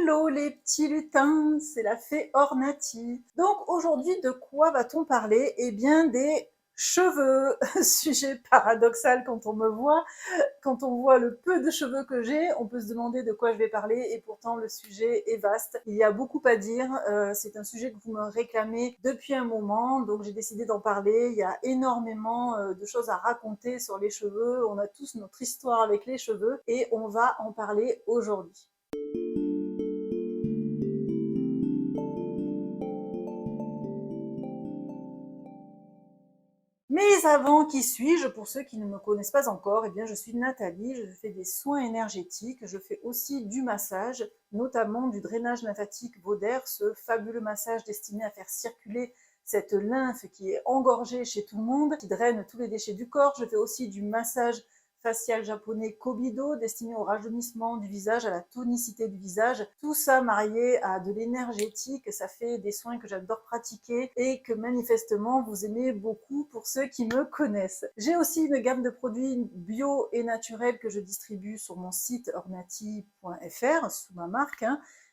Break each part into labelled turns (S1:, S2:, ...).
S1: Hello les petits lutins, c'est la fée Ornati. Donc aujourd'hui, de quoi va-t-on parler? Eh bien des cheveux. Sujet paradoxal quand on voit le peu de cheveux que j'ai, on peut se demander de quoi je vais parler et pourtant le sujet est vaste. Il y a beaucoup à dire, c'est un sujet que vous me réclamez depuis un moment, donc j'ai décidé d'en parler. Il y a énormément de choses à raconter sur les cheveux, on a tous notre histoire avec les cheveux et on va en parler aujourd'hui. Mais avant, qui suis-je? Pour ceux qui ne me connaissent pas encore, eh bien, je suis Nathalie, je fais des soins énergétiques, je fais aussi du massage, notamment du drainage lymphatique Vaudaire, ce fabuleux massage destiné à faire circuler cette lymphe qui est engorgée chez tout le monde, qui draine tous les déchets du corps. Je fais aussi du massage facial japonais Kobido, destiné au rajeunissement du visage, à la tonicité du visage. Tout ça marié à de l'énergétique, ça fait des soins que j'adore pratiquer et que manifestement vous aimez beaucoup pour ceux qui me connaissent. J'ai aussi une gamme de produits bio et naturels que je distribue sur mon site ornati.fr sous ma marque.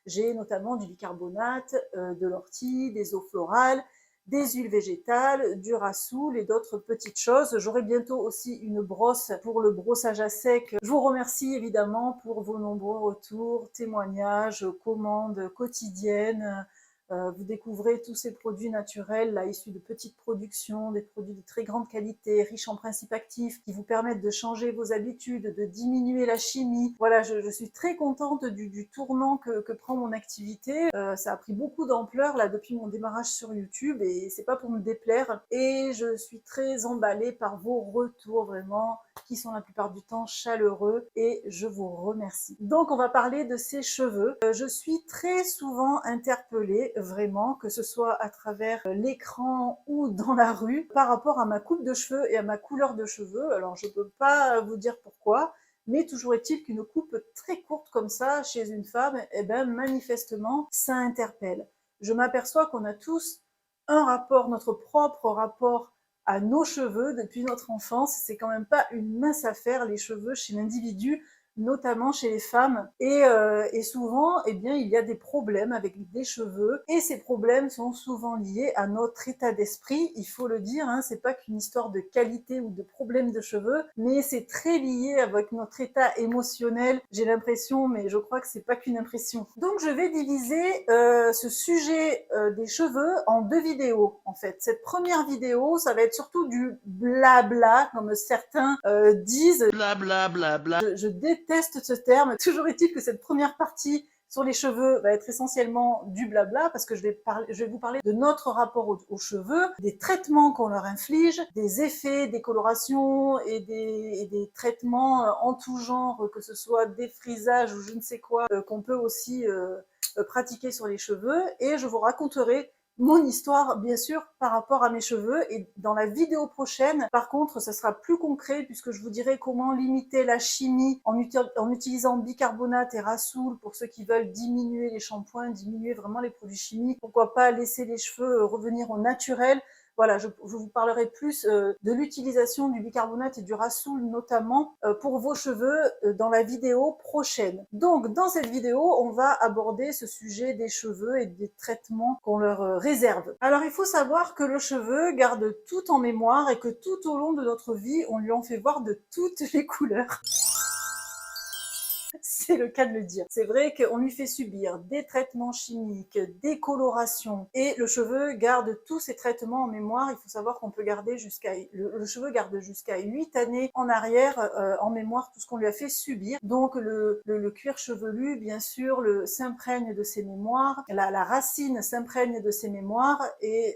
S1: J'ai notamment du bicarbonate, de l'ortie, des eaux florales, des huiles végétales, du rassoul et d'autres petites choses. J'aurai bientôt aussi une brosse pour le brossage à sec. Je vous remercie évidemment pour vos nombreux retours, témoignages, commandes quotidiennes. Vous découvrez tous ces produits naturels, là, issus de petites productions, des produits de très grande qualité, riches en principes actifs, qui vous permettent de changer vos habitudes, de diminuer la chimie. Voilà, je suis très contente du tournant que prend mon activité. Ça a pris beaucoup d'ampleur, là, depuis mon démarrage sur YouTube, et c'est pas pour me déplaire. Et je suis très emballée par vos retours, vraiment, qui sont la plupart du temps chaleureux, et je vous remercie. Donc, on va parler de ces cheveux. Je suis très souvent interpellée, vraiment, que ce soit à travers l'écran ou dans la rue, par rapport à ma coupe de cheveux et à ma couleur de cheveux. Alors, je peux pas vous dire pourquoi, mais toujours est-il qu'une coupe très courte comme ça, chez une femme, eh ben, manifestement, ça interpelle. Je m'aperçois qu'on a tous un rapport, notre propre rapport à nos cheveux depuis notre enfance. C'est quand même pas une mince affaire, les cheveux chez l'individu, notamment chez les femmes. Et souvent, eh bien, il y a des problèmes avec des cheveux. Et ces problèmes sont souvent liés à notre état d'esprit. Il faut le dire, c'est pas qu'une histoire de qualité ou de problème de cheveux, mais c'est très lié avec notre état émotionnel. J'ai l'impression, mais je crois que c'est pas qu'une impression. Donc, je vais diviser ce sujet des cheveux en deux vidéos, en fait. Cette première vidéo, ça va être surtout du blabla, comme certains disent.
S2: Bla bla bla bla.
S1: Je déteste ce terme. Toujours est-il que cette première partie sur les cheveux va être essentiellement du blabla, parce que je vais vous parler de notre rapport aux cheveux, des traitements qu'on leur inflige, des effets, des colorations et des traitements en tout genre, que ce soit des frisages ou je ne sais quoi, qu'on peut aussi pratiquer sur les cheveux. Et je vous raconterai mon histoire, bien sûr, par rapport à mes cheveux. Et dans la vidéo prochaine, par contre, ça sera plus concret, puisque je vous dirai comment limiter la chimie en utilisant bicarbonate et rassoul pour ceux qui veulent diminuer les shampoings, diminuer vraiment les produits chimiques. Pourquoi pas laisser les cheveux revenir au naturel. Voilà, je vous parlerai plus de l'utilisation du bicarbonate et du rassoul, notamment pour vos cheveux, dans la vidéo prochaine. Donc, dans cette vidéo, on va aborder ce sujet des cheveux et des traitements qu'on leur réserve. Alors, il faut savoir que le cheveu garde tout en mémoire et que tout au long de notre vie, on lui en fait voir de toutes les couleurs. C'est le cas de le dire. C'est vrai qu'on lui fait subir des traitements chimiques, des colorations, et le cheveu garde tous ces traitements en mémoire. Il faut savoir qu'on peut garder le cheveu garde jusqu'à 8 années en arrière en mémoire tout ce qu'on lui a fait subir. Donc le cuir chevelu, bien sûr, s'imprègne de ses mémoires, la racine s'imprègne de ses mémoires, et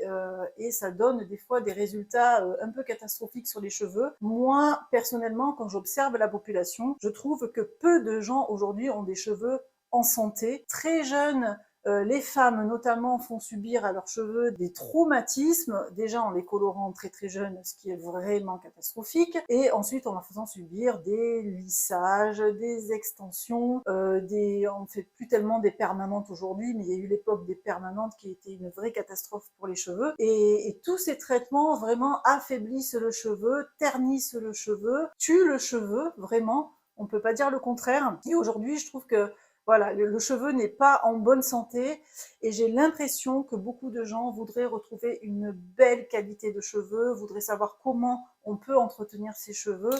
S1: ça donne des fois des résultats un peu catastrophiques sur les cheveux. Moi, personnellement, quand j'observe la population, je trouve que peu de gens aujourd'hui ont des cheveux en santé. Très jeunes, les femmes notamment font subir à leurs cheveux des traumatismes, déjà en les colorant très très jeunes, ce qui est vraiment catastrophique, et ensuite en leur faisant subir des lissages, des extensions, on ne fait plus tellement des permanentes aujourd'hui, mais il y a eu l'époque des permanentes qui était une vraie catastrophe pour les cheveux, et tous ces traitements vraiment affaiblissent le cheveu, ternissent le cheveu, tuent le cheveu, vraiment. On peut pas dire le contraire. Et aujourd'hui, je trouve que Voilà, le cheveu n'est pas en bonne santé et j'ai l'impression que beaucoup de gens voudraient retrouver une belle qualité de cheveux, voudraient savoir comment on peut entretenir ses cheveux.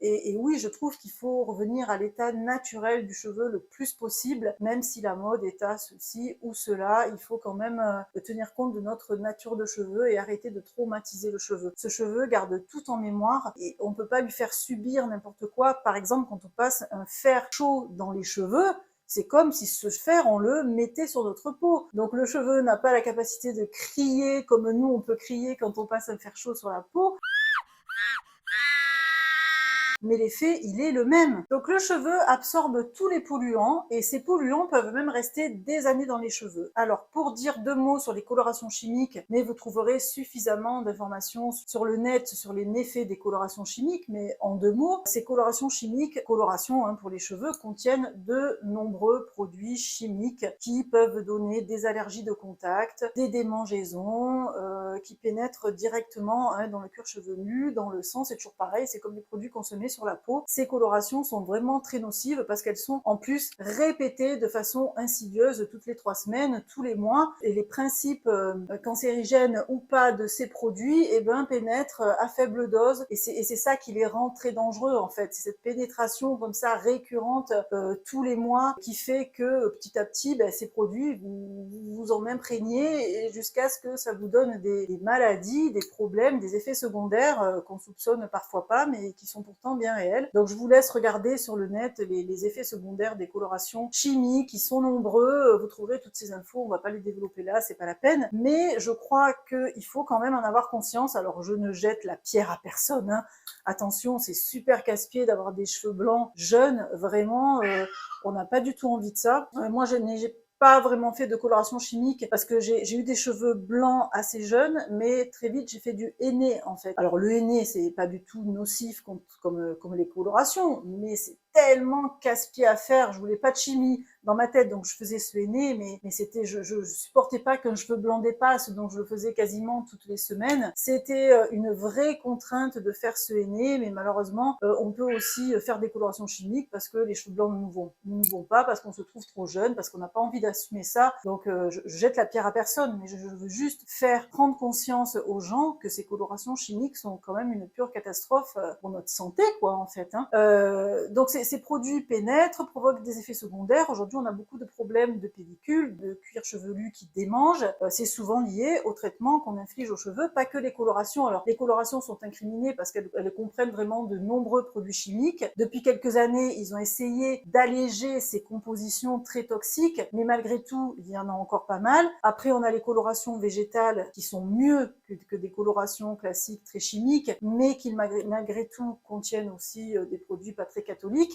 S1: Et oui, je trouve qu'il faut revenir à l'état naturel du cheveu le plus possible, même si la mode est à ceci ou cela, il faut quand même tenir compte de notre nature de cheveux et arrêter de traumatiser le cheveu. Ce cheveu garde tout en mémoire et on ne peut pas lui faire subir n'importe quoi. Par exemple, quand on passe un fer chaud dans les cheveux, c'est comme si ce fer, on le mettait sur notre peau. Donc le cheveu n'a pas la capacité de crier comme nous, on peut crier quand on passe un fer chaud sur la peau. Mais l'effet, il est le même. Donc le cheveu absorbe tous les polluants et ces polluants peuvent même rester des années dans les cheveux. Alors pour dire 2 mots sur les colorations chimiques, mais vous trouverez suffisamment d'informations sur le net sur les méfaits des colorations chimiques, mais en 2 mots, ces colorations chimiques, colorations pour les cheveux, contiennent de nombreux produits chimiques qui peuvent donner des allergies de contact, des démangeaisons, qui pénètrent directement dans le cuir chevelu, dans le sang, c'est toujours pareil, c'est comme les produits consommés sur la peau. Ces colorations sont vraiment très nocives parce qu'elles sont en plus répétées de façon insidieuse toutes les 3 semaines, tous les mois. Et les principes cancérigènes ou pas de ces produits pénètrent à faible dose et c'est ça qui les rend très dangereux en fait. C'est cette pénétration comme ça récurrente tous les mois qui fait que petit à petit ces produits vous en imprégnez jusqu'à ce que ça vous donne des maladies, des problèmes, des effets secondaires qu'on soupçonne parfois pas mais qui sont pourtant bien réels. Donc je vous laisse regarder sur le net les effets secondaires des colorations chimiques, qui sont nombreux, vous trouverez toutes ces infos, on va pas les développer là, c'est pas la peine, mais je crois qu'il faut quand même en avoir conscience. Alors je ne jette la pierre à personne, attention, c'est super casse-pied d'avoir des cheveux blancs jeunes, vraiment, on n'a pas du tout envie de ça. Moi j'ai pas vraiment fait de coloration chimique parce que j'ai eu des cheveux blancs assez jeunes, mais très vite j'ai fait du henné en fait. Alors le henné c'est pas du tout nocif comme les colorations, mais c'est tellement casse-pied à faire, je voulais pas de chimie dans ma tête, donc je faisais ce henné, mais c'était, je supportais pas qu'un cheveu blanc dépasse, donc je le faisais quasiment toutes les semaines. C'était une vraie contrainte de faire ce henné, mais malheureusement, on peut aussi faire des colorations chimiques parce que les cheveux blancs ne nous vont pas, parce qu'on se trouve trop jeune, parce qu'on n'a pas envie d'assumer ça. Donc je jette la pierre à personne, mais je veux juste faire prendre conscience aux gens que ces colorations chimiques sont quand même une pure catastrophe pour notre santé, quoi, en fait. Donc ces produits pénètrent, provoquent des effets secondaires. Aujourd'hui, on a beaucoup de problèmes de pellicule, de cuir chevelu qui démange. C'est souvent lié au traitement qu'on inflige aux cheveux, pas que les colorations. Alors, les colorations sont incriminées parce qu'elles comprennent vraiment de nombreux produits chimiques. Depuis quelques années, ils ont essayé d'alléger ces compositions très toxiques, mais malgré tout, il y en a encore pas mal. Après, on a les colorations végétales qui sont mieux que des colorations classiques très chimiques, mais qui malgré tout contiennent aussi des produits pas très catholiques.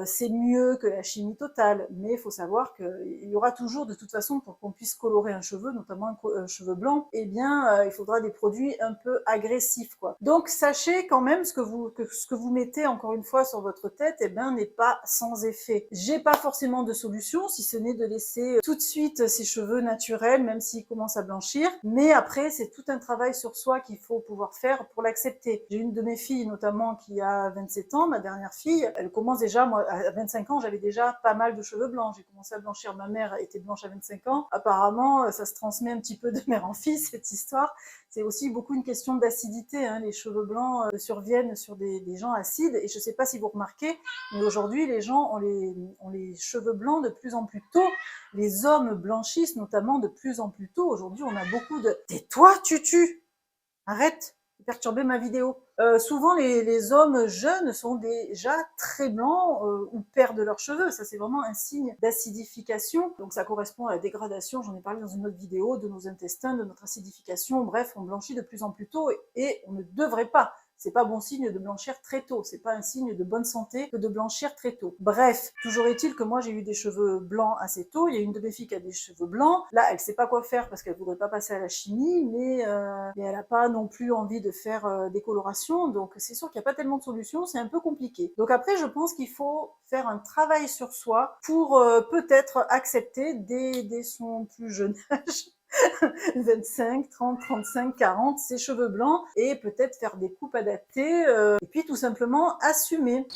S1: C'est mieux que la chimie totale, mais il faut savoir qu'il y aura toujours de toute façon, pour qu'on puisse colorer un cheveu, notamment un cheveu blanc, il faudra des produits un peu agressifs, quoi. Donc sachez quand même que ce que vous mettez encore une fois sur votre tête n'est pas sans effet. J'ai pas forcément de solution, si ce n'est de laisser tout de suite ces cheveux naturels, même s'ils commencent à blanchir, mais après c'est tout un travail sur soi qu'il faut pouvoir faire pour l'accepter. J'ai une de mes filles notamment qui a 27 ans, ma dernière fille, elle commence déjà, moi à 25 ans j'avais déjà pas mal de cheveux blancs, j'ai commencé à blanchir, ma mère était blanche à 25 ans, apparemment ça se transmet un petit peu de mère en fille cette histoire. C'est aussi beaucoup une question d'acidité, les cheveux blancs surviennent sur des gens acides, et je sais pas si vous remarquez, mais aujourd'hui les gens ont les cheveux blancs de plus en plus tôt, les hommes blanchissent notamment de plus en plus tôt. Aujourd'hui on a beaucoup de... Tais-toi Tutu, arrête de perturber ma vidéo. Souvent les hommes jeunes sont déjà très blancs ou perdent leurs cheveux. Ça c'est vraiment un signe d'acidification. Donc ça correspond à la dégradation, j'en ai parlé dans une autre vidéo, de nos intestins, de notre acidification. Bref, on blanchit de plus en plus tôt et on ne devrait pas. C'est pas bon signe de blanchir très tôt, c'est pas un signe de bonne santé que de blanchir très tôt. Bref, toujours est-il que moi j'ai eu des cheveux blancs assez tôt, il y a une de mes filles qui a des cheveux blancs, là elle sait pas quoi faire parce qu'elle voudrait pas passer à la chimie, mais elle a pas non plus envie de faire des colorations, donc c'est sûr qu'il n'y a pas tellement de solutions, c'est un peu compliqué. Donc après je pense qu'il faut faire un travail sur soi pour peut-être accepter dès son plus jeune âge 25, 30, 35, 40, ses cheveux blancs, et peut-être faire des coupes adaptées, et puis tout simplement assumer.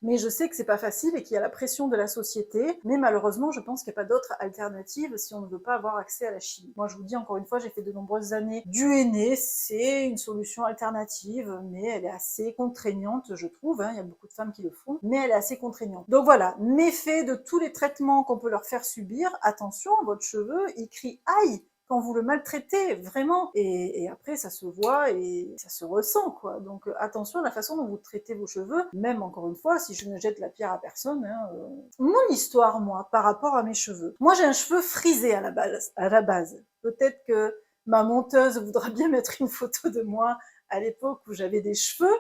S1: Mais je sais que c'est pas facile et qu'il y a la pression de la société, mais malheureusement, je pense qu'il n'y a pas d'autre alternative si on ne veut pas avoir accès à la chimie. Moi, je vous dis encore une fois, j'ai fait de nombreuses années du henné, c'est une solution alternative, mais elle est assez contraignante, je trouve, hein. Il y a beaucoup de femmes qui le font, mais elle est assez contraignante. Donc voilà, méfait de tous les traitements qu'on peut leur faire subir, attention, votre cheveu, il crie aïe quand vous le maltraitez, vraiment. Et après, ça se voit et ça se ressent, quoi. Donc attention à la façon dont vous traitez vos cheveux, même encore une fois, si je ne jette la pierre à personne. Hein, Mon histoire, moi, par rapport à mes cheveux. Moi, j'ai un cheveu frisé à la base. Peut-être que ma monteuse voudra bien mettre une photo de moi à l'époque où j'avais des cheveux.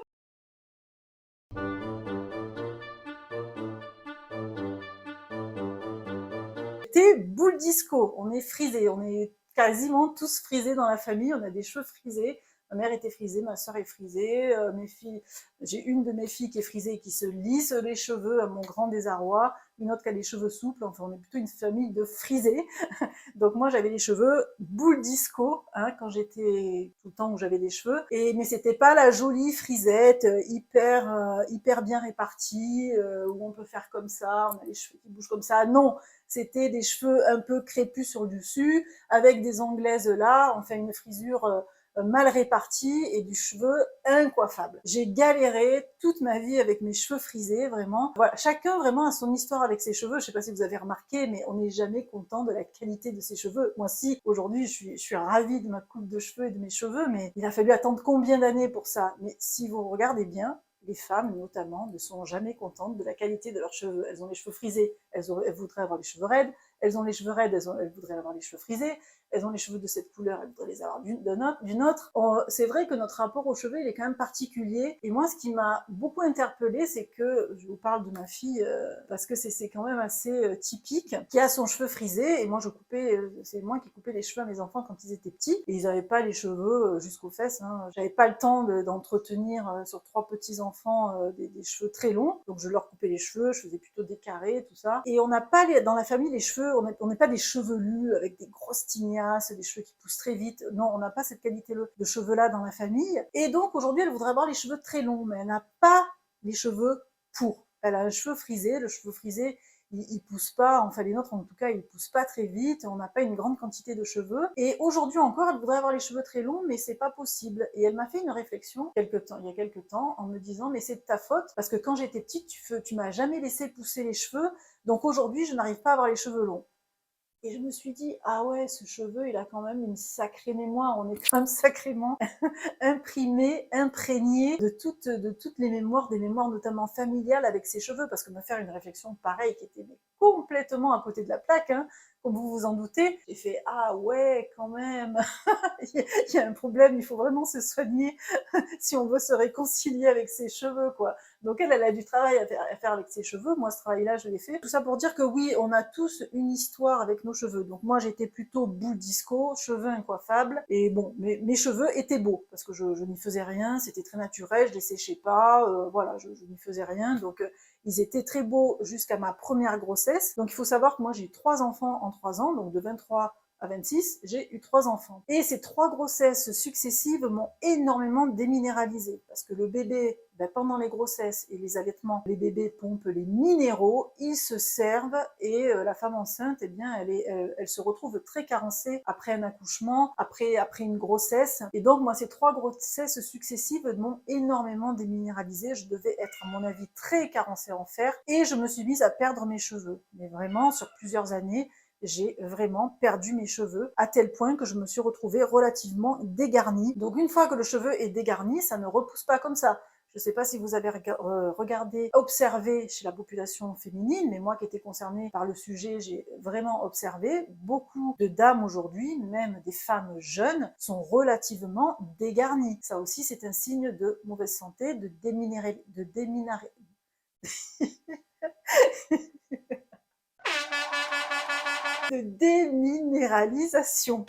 S1: C'était boule disco, on est frisé, on est quasiment tous frisés dans la famille, on a des cheveux frisés. Ma mère était frisée, ma soeur est frisée, mes filles, j'ai une de mes filles qui est frisée et qui se lisse les cheveux à mon grand désarroi, une autre qui a les cheveux souples, enfin on est plutôt une famille de frisés. Donc moi j'avais les cheveux boule disco, hein, quand j'étais tout le temps où j'avais des cheveux, mais c'était pas la jolie frisette hyper bien répartie, où on peut faire comme ça, on a les cheveux qui bougent comme ça, non, c'était des cheveux un peu crépus sur le dessus, avec des anglaises là, enfin une frisure mal répartie et du cheveu incoiffable. J'ai galéré toute ma vie avec mes cheveux frisés, vraiment. Voilà, chacun vraiment a son histoire avec ses cheveux. Je sais pas si vous avez remarqué, mais on n'est jamais content de la qualité de ses cheveux. Moi, si, aujourd'hui, je suis ravie de ma coupe de cheveux et de mes cheveux, mais il a fallu attendre combien d'années pour ça? Mais si vous regardez bien, les femmes, notamment, ne sont jamais contentes de la qualité de leurs cheveux. Elles ont les cheveux frisés, elles voudraient avoir les cheveux raides. Elles ont les cheveux raides, elles voudraient avoir les cheveux frisés. Elles ont les cheveux de cette couleur, elles voudraient les avoir d'une autre. C'est vrai que notre rapport aux cheveux, il est quand même particulier. Et moi, ce qui m'a beaucoup interpellée, c'est que, je vous parle de ma fille, parce que c'est quand même assez typique, qui a son cheveu frisé. Et moi, c'est moi qui coupais les cheveux à mes enfants quand ils étaient petits. Et ils n'avaient pas les cheveux jusqu'aux fesses. Hein. J'avais pas le temps d'entretenir sur 3 petits enfants des cheveux très longs. Donc, je leur coupais les cheveux, je faisais plutôt des carrés, tout ça. Et on n'a pas, dans la famille, les cheveux, on n'est pas des chevelus avec des grosses tignages, des cheveux qui poussent très vite. Non, on n'a pas cette qualité de cheveux-là dans la famille. Et donc, aujourd'hui, elle voudrait avoir les cheveux très longs, mais elle n'a pas les cheveux pour. Elle a un cheveu frisé. Le cheveu frisé, il pousse pas, enfin les nôtres en tout cas, il pousse pas très vite, on n'a pas une grande quantité de cheveux. Et aujourd'hui encore, elle voudrait avoir les cheveux très longs, mais c'est pas possible. Et elle m'a fait une réflexion il y a quelques temps, en me disant, mais c'est de ta faute, parce que quand j'étais petite, tu m'as jamais laissé pousser les cheveux, donc aujourd'hui, je n'arrive pas à avoir les cheveux longs. Et je me suis dit, ah ouais, ce cheveu, il a quand même une sacrée mémoire. On est quand même sacrément imprimé, imprégné de toutes les mémoires, des mémoires notamment familiales avec ses cheveux, parce que me faire une réflexion pareille qui était complètement à côté de la plaque, hein, comme vous vous en doutez, j'ai fait, ah ouais, quand même, il y a un problème, il faut vraiment se soigner si on veut se réconcilier avec ses cheveux, quoi. Donc elle a du travail à faire avec ses cheveux. Moi, ce travail-là, je l'ai fait. Tout ça pour dire que oui, on a tous une histoire avec nos cheveux. Donc moi, j'étais plutôt boule disco, cheveux incoiffables. Et bon, mes cheveux étaient beaux parce que je n'y faisais rien. C'était très naturel, je les séchais pas. Voilà, je n'y faisais rien. Donc ils étaient très beaux jusqu'à ma première grossesse. Donc il faut savoir que moi, j'ai eu 3 enfants en 3 ans, donc de 23 à 26, j'ai eu 3 enfants. Et ces 3 grossesses successives m'ont énormément déminéralisée. Parce que le bébé, pendant les grossesses et les allaitements, les bébés pompent les minéraux, ils se servent et la femme enceinte, eh bien, elle se retrouve très carencée après un accouchement, après une grossesse. Et donc, moi, ces 3 grossesses successives m'ont énormément déminéralisée. Je devais être, à mon avis, très carencée en fer. Et je me suis mise à perdre mes cheveux. Mais vraiment, sur plusieurs années, j'ai vraiment perdu mes cheveux à tel point que je me suis retrouvée relativement dégarnie. Donc une fois que le cheveu est dégarni, ça ne repousse pas comme ça. Je ne sais pas si vous avez regardé, observé chez la population féminine, mais moi qui étais concernée par le sujet, j'ai vraiment observé beaucoup de dames aujourd'hui, même des femmes jeunes, sont relativement dégarnies. Ça aussi, c'est un signe de mauvaise santé, de déminéralisation.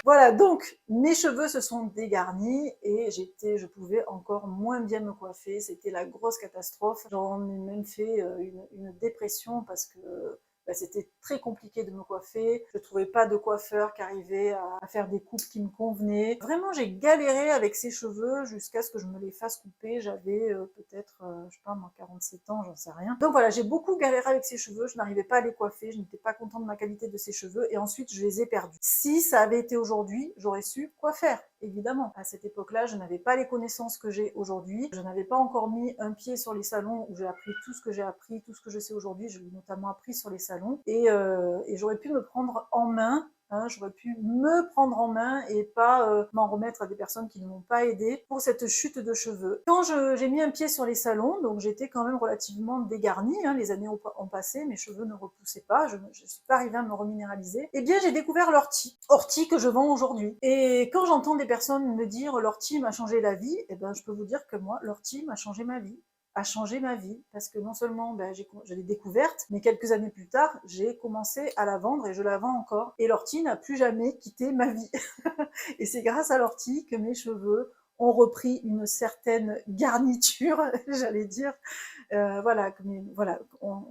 S1: Voilà, donc mes cheveux se sont dégarnis et je pouvais encore moins bien me coiffer. C'était la grosse catastrophe. J'en ai même fait une dépression parce que c'était très compliqué de me coiffer. Je trouvais pas de coiffeur qui arrivait à faire des coupes qui me convenaient. Vraiment, j'ai galéré avec ces cheveux jusqu'à ce que je me les fasse couper. J'avais peut-être, je sais pas moi, 47 ans, j'en sais rien. Donc voilà, j'ai beaucoup galéré avec ces cheveux. Je n'arrivais pas à les coiffer. Je n'étais pas contente de ma qualité de ces cheveux. Et ensuite, je les ai perdus. Si ça avait été aujourd'hui, j'aurais su quoi faire, évidemment. À cette époque-là, je n'avais pas les connaissances que j'ai aujourd'hui. Je n'avais pas encore mis un pied sur les salons où j'ai appris tout ce que j'ai appris, tout ce que je sais aujourd'hui. Je l'ai notamment appris sur les salons. Et j'aurais pu me prendre en main. Hein, j'aurais pu me prendre en main et pas m'en remettre à des personnes qui ne m'ont pas aidé pour cette chute de cheveux. Quand j'ai mis un pied sur les salons, donc j'étais quand même relativement dégarnie, hein, les années ont passé, mes cheveux ne repoussaient pas, je ne suis pas arrivée à me reminéraliser, et bien j'ai découvert l'ortie, ortie que je vends aujourd'hui. Et quand j'entends des personnes me dire l'ortie m'a changé la vie, eh ben je peux vous dire que moi, l'ortie m'a changé ma vie. A changé ma vie, parce que non seulement je l'ai découverte, mais quelques années plus tard, j'ai commencé à la vendre et je la vends encore. Et l'ortie n'a plus jamais quitté ma vie. Et c'est grâce à l'ortie que mes cheveux ont repris une certaine garniture, j'allais dire. Voilà,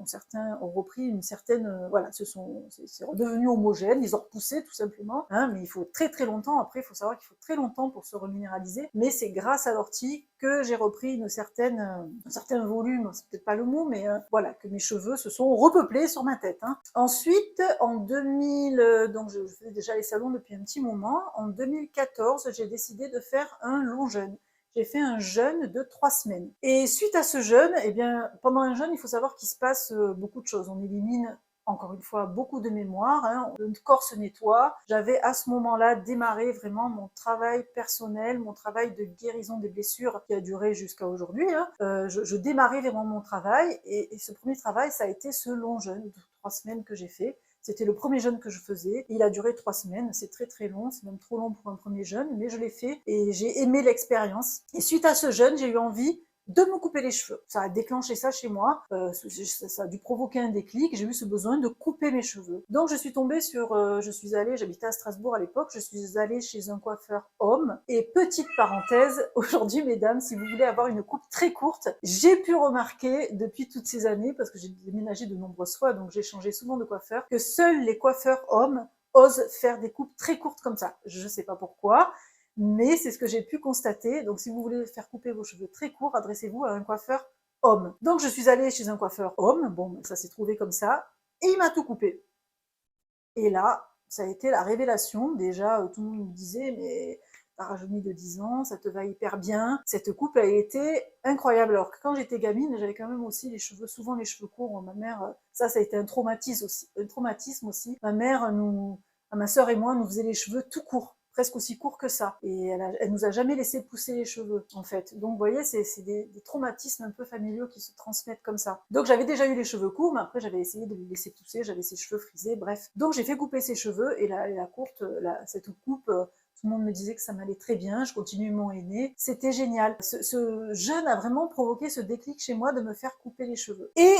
S1: certains ont repris une certaine, voilà, c'est redevenu homogène, ils ont repoussé tout simplement, hein, mais il faut très très longtemps. Après, il faut savoir qu'il faut très longtemps pour se reminéraliser, mais c'est grâce à l'ortie que j'ai repris un certain volume, c'est peut-être pas le mot, mais voilà, que mes cheveux se sont repeuplés sur ma tête. Hein. Ensuite, en 2000, donc je faisais déjà les salons depuis un petit moment. En 2014, j'ai décidé de faire un long jeûne. J'ai fait un jeûne de 3 semaines. Et suite à ce jeûne, eh bien, pendant un jeûne, il faut savoir qu'il se passe beaucoup de choses. On élimine encore une fois beaucoup de mémoire, hein. Le corps se nettoie. J'avais à ce moment-là démarré vraiment mon travail personnel, mon travail de guérison des blessures qui a duré jusqu'à aujourd'hui. Hein. Je démarrais vraiment mon travail et ce premier travail, ça a été ce long jeûne de 3 semaines que j'ai fait. C'était le premier jeûne que je faisais. Il a duré 3 semaines. C'est très très long. C'est même trop long pour un premier jeûne, mais je l'ai fait et j'ai aimé l'expérience. Et suite à ce jeûne, j'ai eu envie de me couper les cheveux. Ça a déclenché ça chez moi, ça a dû provoquer un déclic, j'ai eu ce besoin de couper mes cheveux. Donc je suis tombée sur, j'habitais à Strasbourg à l'époque, je suis allée chez un coiffeur homme, et petite parenthèse, aujourd'hui mesdames, si vous voulez avoir une coupe très courte, j'ai pu remarquer depuis toutes ces années, parce que j'ai déménagé de nombreuses fois, donc j'ai changé souvent de coiffeur, que seuls les coiffeurs hommes osent faire des coupes très courtes comme ça. Je sais pas pourquoi, mais c'est ce que j'ai pu constater. Donc si vous voulez faire couper vos cheveux très courts, adressez-vous à un coiffeur homme. Donc je suis allée chez un coiffeur homme, bon, ça s'est trouvé comme ça, et il m'a tout coupé. Et là, ça a été la révélation. Déjà, tout le monde me disait, mais t'as rajeuni de 10 ans, ça te va hyper bien. Cette coupe a été incroyable. Alors que quand j'étais gamine, j'avais quand même aussi les cheveux, souvent les cheveux courts. Ma mère, ça a été un traumatisme aussi. Ma sœur et moi, nous faisait les cheveux tout courts, presque aussi court que ça. Et elle nous a jamais laissé pousser les cheveux, en fait. Donc, vous voyez, c'est des traumatismes un peu familiaux qui se transmettent comme ça. Donc, j'avais déjà eu les cheveux courts, mais après, j'avais essayé de les laisser pousser, j'avais ses cheveux frisés, bref. Donc, j'ai fait couper ses cheveux, et cette coupe, tout le monde me disait que ça m'allait très bien, je continuais mon aîné, c'était génial. Ce jeûne a vraiment provoqué ce déclic chez moi de me faire couper les cheveux. Et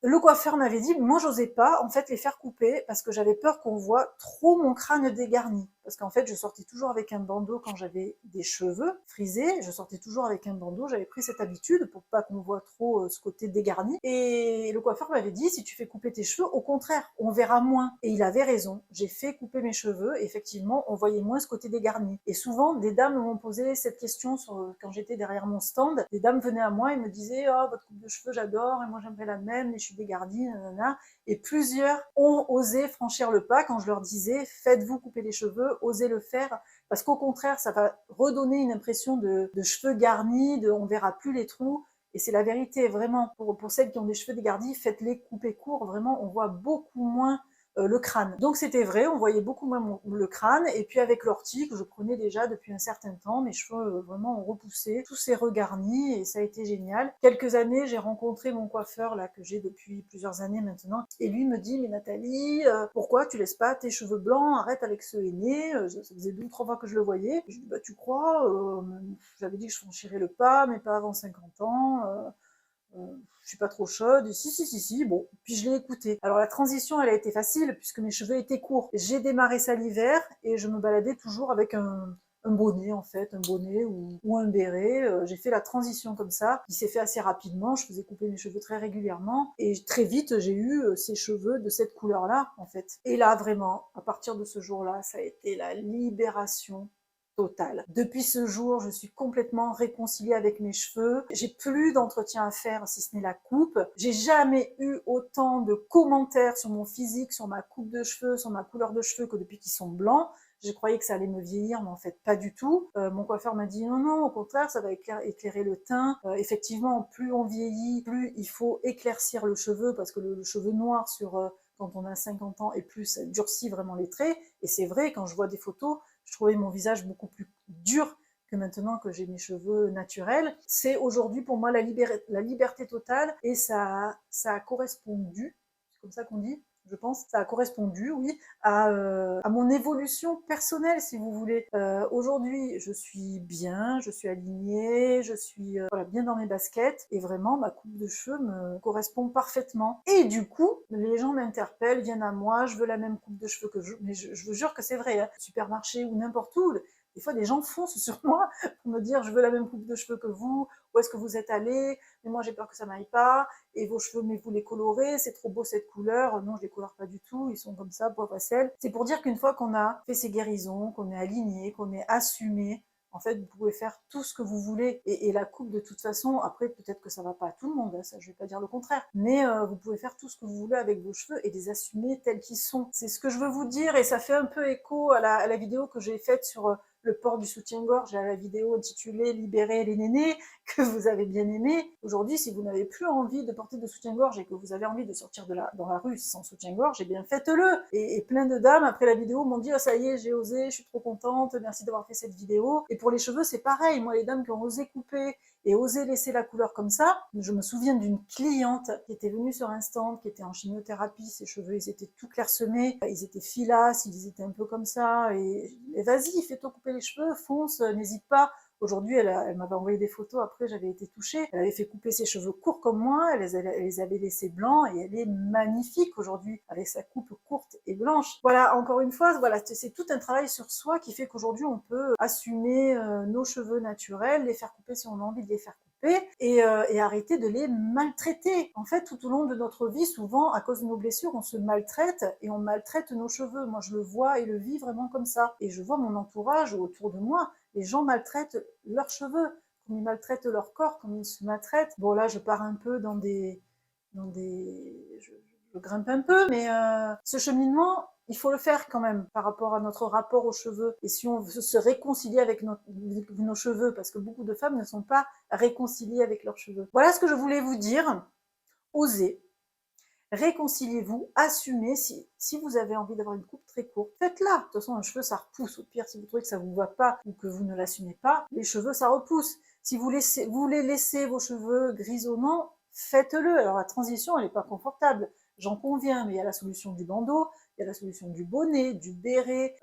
S1: le coiffeur m'avait dit, moi j'osais pas en fait les faire couper parce que j'avais peur qu'on voit trop mon crâne dégarni. Parce qu'en fait je sortais toujours avec un bandeau quand j'avais des cheveux frisés, je sortais toujours avec un bandeau, j'avais pris cette habitude pour pas qu'on voit trop ce côté dégarni. Et le coiffeur m'avait dit, si tu fais couper tes cheveux, au contraire, on verra moins. Et il avait raison, j'ai fait couper mes cheveux, et effectivement on voyait moins ce côté dégarni. Et souvent des dames m'ont posé cette question quand j'étais derrière mon stand, des dames venaient à moi et me disaient, oh votre coupe de cheveux j'adore, et moi j'aimerais la même, mais je suis dégarnie, nanana. Et plusieurs ont osé franchir le pas quand je leur disais, faites-vous couper les cheveux, osez le faire, parce qu'au contraire, ça va redonner une impression de cheveux garnis, on verra plus les trous, et c'est la vérité, vraiment, pour celles qui ont des cheveux dégarnis, faites-les couper court, vraiment, on voit beaucoup moins le crâne. Donc c'était vrai, on voyait beaucoup moins le crâne, et puis avec l'ortie que je prenais déjà depuis un certain temps, mes cheveux vraiment ont repoussé, tout s'est regarni et ça a été génial. Quelques années, j'ai rencontré mon coiffeur là que j'ai depuis plusieurs années maintenant, et lui me dit, mais Nathalie, pourquoi tu laisses pas tes cheveux blancs, arrête avec ce henné, ça faisait 2 ou 3 fois que je le voyais. Je dis, bah tu crois, j'avais dit que je franchirais le pas, mais pas avant 50 ans, je suis pas trop chaude, si, bon, puis je l'ai écouté. Alors la transition, elle a été facile, puisque mes cheveux étaient courts. J'ai démarré ça l'hiver, et je me baladais toujours avec un un bonnet en fait, un bonnet ou un béret. J'ai fait la transition comme ça, qui s'est fait assez rapidement. Je faisais couper mes cheveux très régulièrement et très vite j'ai eu ces cheveux de cette couleur-là en fait. Et là vraiment, à partir de ce jour-là, ça a été la libération totale. Depuis ce jour, je suis complètement réconciliée avec mes cheveux. J'ai plus d'entretien à faire si ce n'est la coupe. J'ai jamais eu autant de commentaires sur mon physique, sur ma coupe de cheveux, sur ma couleur de cheveux que depuis qu'ils sont blancs. Je croyais que ça allait me vieillir, mais en fait pas du tout. Mon coiffeur m'a dit non, non, au contraire, ça va éclairer le teint. Effectivement, plus on vieillit, plus il faut éclaircir le cheveu, parce que le cheveu noir quand on a 50 ans et plus, ça durcit vraiment les traits. Et c'est vrai, quand je vois des photos, je trouvais mon visage beaucoup plus dur que maintenant que j'ai mes cheveux naturels. C'est aujourd'hui pour moi la liberté totale, et ça a correspondu, c'est comme ça qu'on dit, je pense, ça a correspondu, oui, à mon évolution personnelle, si vous voulez. Aujourd'hui, je suis bien, je suis alignée, je suis voilà, bien dans mes baskets, et vraiment, ma coupe de cheveux me correspond parfaitement. Et du coup, les gens m'interpellent, viennent à moi, je veux la même coupe de cheveux que mais je vous jure que c'est vrai, hein, supermarché ou n'importe où, des fois, des gens foncent sur moi pour me dire « je veux la même coupe de cheveux que vous, où est-ce que vous êtes allé, mais moi j'ai peur que ça m'aille pas, et vos cheveux, mais vous les colorez, c'est trop beau cette couleur, non, je les colore pas du tout, ils sont comme ça, poivre à sel ». C'est pour dire qu'une fois qu'on a fait ces guérisons, qu'on est aligné, qu'on est assumé, en fait, vous pouvez faire tout ce que vous voulez. Et la coupe, de toute façon, après, peut-être que ça va pas à tout le monde, hein, ça, je vais pas dire le contraire. Mais vous pouvez faire tout ce que vous voulez avec vos cheveux et les assumer tels qu'ils sont. C'est ce que je veux vous dire, et ça fait un peu écho à la vidéo que j'ai faite sur le port du soutien-gorge, à la vidéo intitulée Libérer les nénés, que vous avez bien aimé. Aujourd'hui, si vous n'avez plus envie de porter de soutien-gorge et que vous avez envie de sortir dans la rue sans soutien-gorge, eh bien faites-le. Et plein de dames, après la vidéo, m'ont dit « oh, ça y est, j'ai osé, je suis trop contente, merci d'avoir fait cette vidéo ». Et pour les cheveux, c'est pareil. Moi, les dames qui ont osé couper et osé laisser la couleur comme ça, je me souviens d'une cliente qui était venue sur un stand, qui était en chimiothérapie, ses cheveux, ils étaient tout clairsemés, ils étaient filasses, ils étaient un peu comme ça, et vas-y, fais-toi couper les cheveux, fonce, n'hésite pas. Aujourd'hui, elle m'avait envoyé des photos, après j'avais été touchée. Elle avait fait couper ses cheveux courts comme moi, elle les avait laissés blancs, et elle est magnifique aujourd'hui, avec sa coupe courte et blanche. Voilà, encore une fois, voilà, c'est tout un travail sur soi qui fait qu'aujourd'hui on peut assumer nos cheveux naturels, les faire couper si on a envie de les faire couper, et arrêter de les maltraiter. En fait, tout au long de notre vie, souvent, à cause de nos blessures, on se maltraite, et on maltraite nos cheveux. Moi, je le vois et le vis vraiment comme ça. Et je vois mon entourage autour de moi, les gens maltraitent leurs cheveux, comme ils maltraitent leur corps, comme ils se maltraitent. Bon, là, je pars un peu je grimpe un peu, mais ce cheminement, il faut le faire quand même par rapport à notre rapport aux cheveux. Et si on veut se réconcilier avec nos cheveux, parce que beaucoup de femmes ne sont pas réconciliées avec leurs cheveux. Voilà ce que je voulais vous dire. Osez. Réconciliez-vous, assumez, si vous avez envie d'avoir une coupe très courte, faites-la. De toute façon, un cheveu, ça repousse. Au pire, si vous trouvez que ça vous va pas ou que vous ne l'assumez pas, les cheveux, ça repousse. Si vous voulez laisser vos cheveux grisonnants, faites-le. Alors, la transition, elle n'est pas confortable, j'en conviens, mais il y a la solution du bandeau, il y a la solution du bonnet, du béret.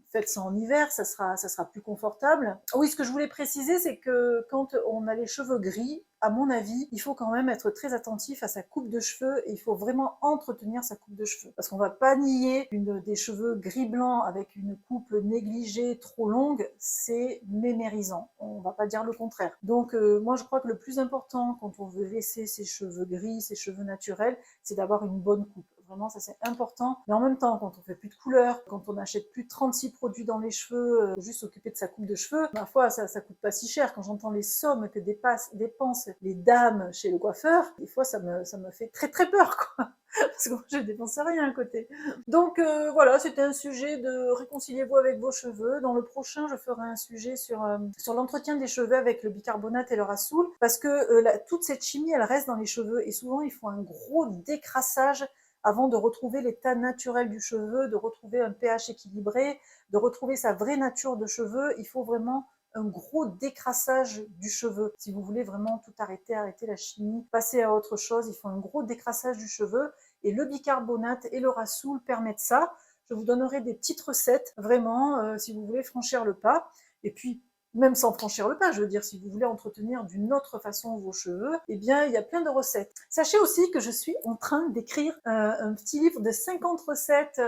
S1: Faites ça en hiver, ça sera plus confortable. Oui, ce que je voulais préciser, c'est que quand on a les cheveux gris, à mon avis, il faut quand même être très attentif à sa coupe de cheveux, et il faut vraiment entretenir sa coupe de cheveux. Parce qu'on va pas nier des cheveux gris-blanc avec une coupe négligée trop longue, c'est mémérisant. On va pas dire le contraire. Donc moi je crois que le plus important quand on veut laisser ses cheveux gris, ses cheveux naturels, c'est d'avoir une bonne coupe. Vraiment, ça c'est important. Mais en même temps, quand on fait plus de couleurs, quand on achète plus de 36 produits dans les cheveux, juste s'occuper de sa coupe de cheveux, ma foi, ça coûte pas si cher. Quand j'entends les sommes que dépensent les dames chez le coiffeur, des fois ça me fait très très peur, quoi. Parce que moi je dépense rien à côté. Donc voilà, c'était un sujet de réconciliez-vous avec vos cheveux. Dans le prochain, je ferai un sujet sur l'entretien des cheveux avec le bicarbonate et le rassoul, parce que toute cette chimie, elle reste dans les cheveux, et souvent il faut un gros décrassage avant de retrouver l'état naturel du cheveu, de retrouver un pH équilibré, de retrouver sa vraie nature de cheveux. Il faut vraiment un gros décrassage du cheveu. Si vous voulez vraiment tout arrêter la chimie, passer à autre chose, il faut un gros décrassage du cheveu, et le bicarbonate et le rassoul permettent ça. Je vous donnerai des petites recettes, vraiment, si vous voulez franchir le pas. Et puis, même sans franchir le pas, je veux dire, si vous voulez entretenir d'une autre façon vos cheveux, eh bien, il y a plein de recettes. Sachez aussi que je suis en train d'écrire un petit livre de 50 recettes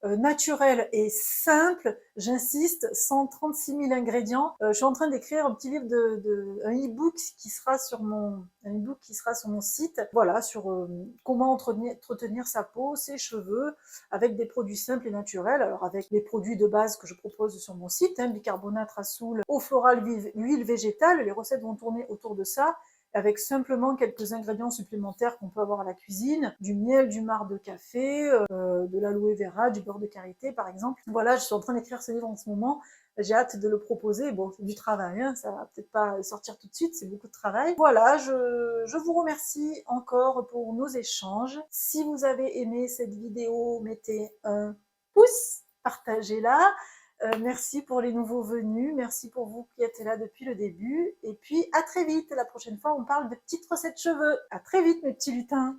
S1: naturel et simple. J'insiste, 136 000 ingrédients. Je suis en train d'écrire un petit livre, un e-book qui sera sur mon site. Voilà, sur comment entretenir sa peau, ses cheveux, avec des produits simples et naturels. Alors avec les produits de base que je propose sur mon site, bicarbonate, rassoul, eau florale, huile végétale. Les recettes vont tourner autour de ça, avec simplement quelques ingrédients supplémentaires qu'on peut avoir à la cuisine, du miel, du marc de café, de l'aloe vera, du beurre de karité par exemple. Voilà, je suis en train d'écrire ce livre en ce moment, j'ai hâte de le proposer. Bon, c'est du travail, hein, ça va peut-être pas sortir tout de suite, c'est beaucoup de travail. Voilà, je vous remercie encore pour nos échanges. Si vous avez aimé cette vidéo, mettez un pouce, partagez-la. Merci pour les nouveaux venus, merci pour vous qui êtes là depuis le début, et puis à très vite. La prochaine fois on parle de petites recettes cheveux. À très vite mes petits lutins.